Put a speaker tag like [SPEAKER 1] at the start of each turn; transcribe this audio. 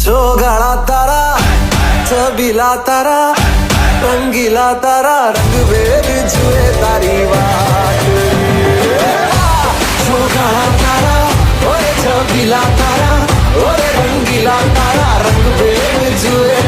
[SPEAKER 1] सोगाड़ा तारा छबीला तारा रंगीला तारा रंग बेर जुए तारी बात सोगाड़ा तारा ओए छबीला तारा ओए रंगीला तारा रंग बेर जुए